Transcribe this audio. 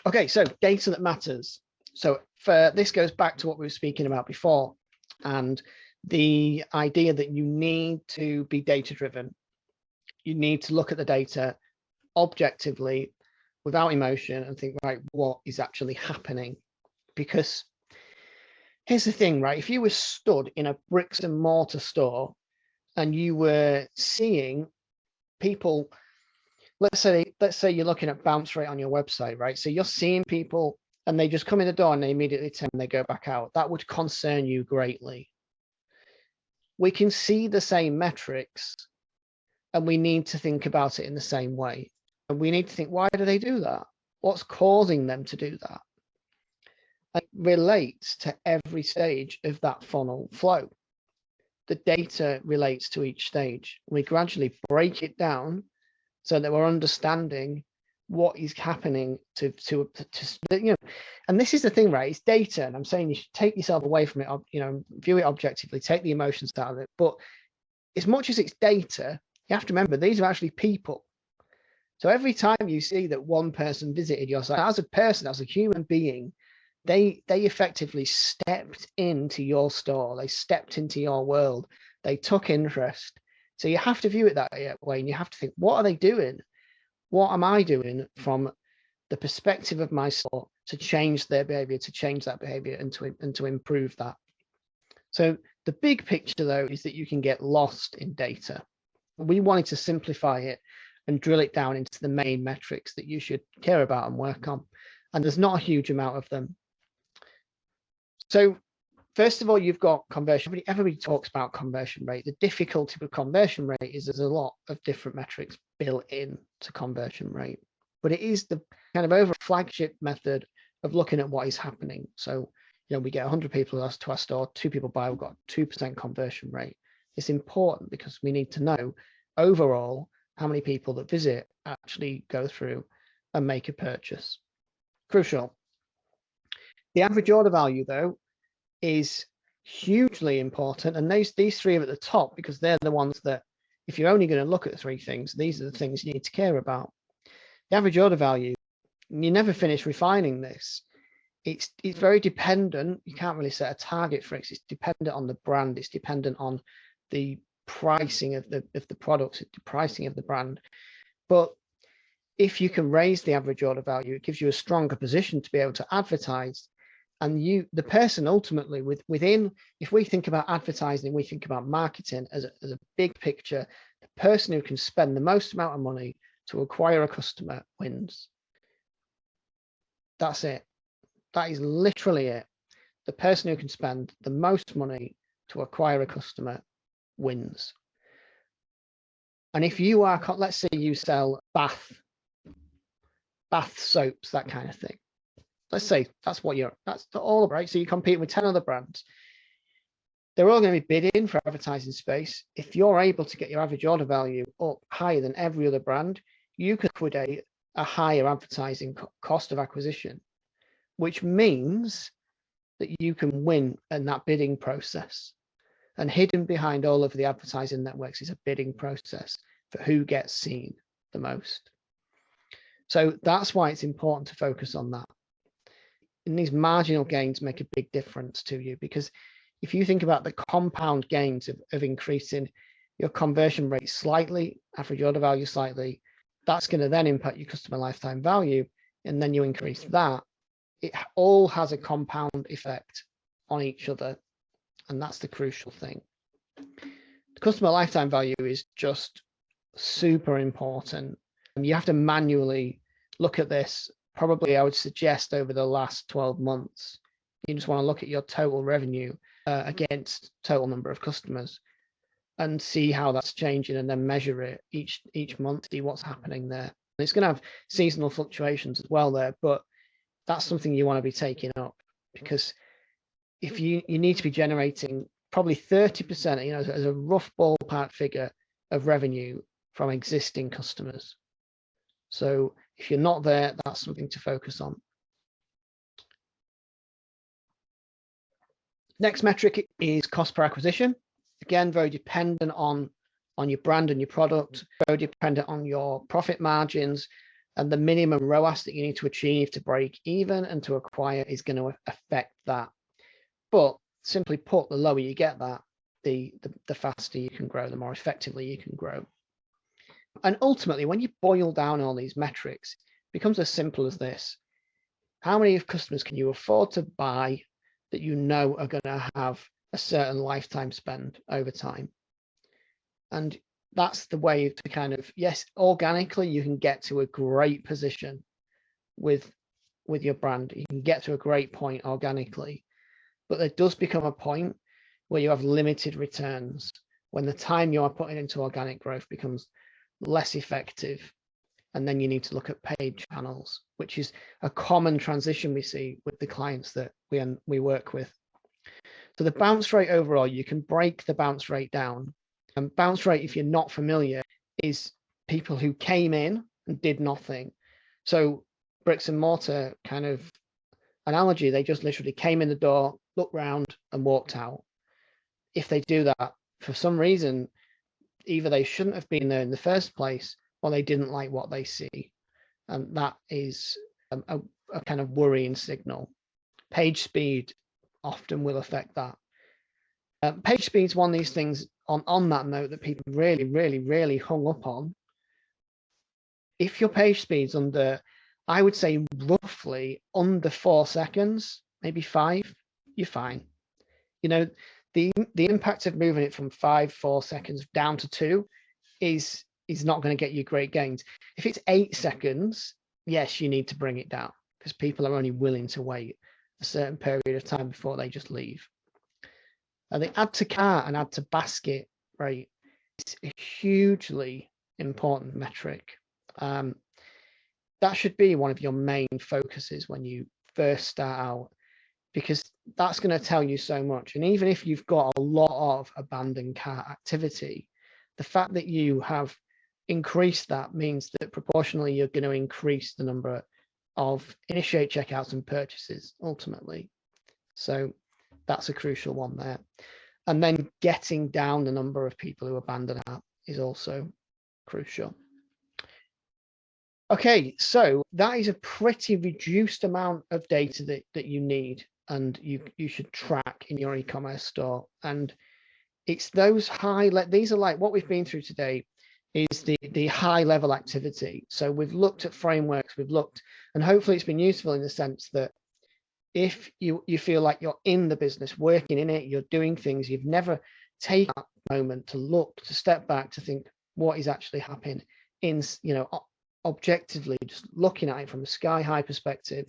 Okay, so data that matters. So for this goes back to what we were speaking about before, and the idea that you need to be data driven. You need to look at the data objectively without emotion and think, right, what is actually happening? Because here's the thing, right? If you were stood in a bricks and mortar store and you were seeing people, let's say you're looking at bounce rate on your website, right? So you're seeing people and they just come in the door and they immediately turn and they go back out. That would concern you greatly. We can see the same metrics and we need to think about it in the same way. And we need to think, why do they do that? What's causing them to do that? It relates to every stage of that funnel flow. The data relates to each stage. We gradually break it down so that we're understanding what is happening to you know. And this is the thing, right? It's data, and I'm saying you should take yourself away from it, you know, view it objectively, take the emotions out of it. But as much as it's data, you have to remember these are actually people. So every time you see that one person visited your site, as a person, as a human being, they effectively stepped into your store. They stepped into your world. They took interest. So you have to view it that way, and you have to think, what are they doing? What am I doing from the perspective of my store to change their behavior, to change that behavior, and to improve that? So the big picture, though, is that you can get lost in data. We wanted to simplify it and drill it down into the main metrics that you should care about and work on. And there's not a huge amount of them. So first of all, you've got conversion. Everybody talks about conversion rate. The difficulty with conversion rate is there's a lot of different metrics built in to conversion rate, but it is the kind of over flagship method of looking at what is happening. So, you know, we get 100 people to our store, 2 people buy, we've got 2% conversion rate. It's important because we need to know overall how many people that visit actually go through and make a purchase. Crucial. The average order value, though, is hugely important, and these 3 are at the top because they're the ones that, if you're only going to look at 3 things, these are the things you need to care about. The average order value, you never finish refining this. It's very dependent. You can't really set a target for it. It's dependent on the brand. It's dependent on the pricing of the products, the pricing of the brand. But if you can raise the average order value, it gives you a stronger position to be able to advertise. And the person ultimately within, if we think about advertising, we think about marketing as a big picture, the person who can spend the most amount of money to acquire a customer wins. That's it. That is literally it. The person who can spend the most money to acquire a customer wins. And if you are, let's say you sell bath soaps, that kind of thing. Let's say that's all right. So you compete with 10 other brands. They're all going to be bidding for advertising space. If you're able to get your average order value up higher than every other brand, you could liquidate a higher advertising cost of acquisition, which means that you can win in that bidding process. And hidden behind all of the advertising networks is a bidding process for who gets seen the most. So that's why it's important to focus on that. And these marginal gains make a big difference to you, because if you think about the compound gains of increasing your conversion rate slightly, average order value slightly, that's going to then impact your customer lifetime value. And then you increase that. It all has a compound effect on each other. And that's the crucial thing. The customer lifetime value is just super important. And you have to manually look at this. Probably I would suggest over the last 12 months, you just want to look at your total revenue against total number of customers and see how that's changing, and then measure it each month, see what's happening there. And it's going to have seasonal fluctuations as well there, but that's something you want to be taking up, because if you need to be generating probably 30%, you know, as a rough ballpark figure of revenue from existing customers. So if you're not there, that's something to focus on. Next metric is cost per acquisition. Again, very dependent on your brand and your product, very dependent on your profit margins. And the minimum ROAS that you need to achieve to break even and to acquire is going to affect that. But simply put, the lower you get that, the faster you can grow, the more effectively you can grow. And ultimately, when you boil down all these metrics, it becomes as simple as this. How many customers can you afford to buy that you know are going to have a certain lifetime spend over time? And that's the way to kind of, yes, organically, you can get to a great position with your brand. You can get to a great point organically, but there does become a point where you have limited returns when the time you are putting into organic growth becomes less effective. And then you need to look at paid channels, which is a common transition we see with the clients that we work with. So the bounce rate overall, you can break the bounce rate down. And bounce rate, if you're not familiar, is people who came in and did nothing. So bricks and mortar kind of analogy, they just literally came in the door, looked round and walked out. If they do that, for some reason, either they shouldn't have been there in the first place or they didn't like what they see. And that is a kind of worrying signal. Page speed often will affect that. Page speed is one of these things on that note that people really hung up on. If your page speed's under, I would say roughly under 4 seconds, maybe 5, you're fine. You know, the impact of moving it from 4 seconds down to 2 is not going to get you great gains. If it's 8 seconds, yes, you need to bring it down because people are only willing to wait a certain period of time before they just leave. The add to cart and add to basket rate is a hugely important metric. That should be one of your main focuses when you first start out, because that's going to tell you so much. And even if you've got a lot of abandoned cart activity, the fact that you have increased that means that proportionally you're going to increase the number of initiate checkouts and purchases ultimately. So that's a crucial one there. And then getting down the number of people who abandon app is also crucial. Okay, so that is a pretty reduced amount of data that you need and you should track in your e-commerce store. And it's those these are like what we've been through today is the high level activity. So we've looked at frameworks, we've looked, and hopefully it's been useful in the sense that if you feel like you're in the business, working in it, you're doing things, you've never taken that moment to look, to step back, to think what is actually happening in, objectively, just looking at it from a sky high perspective,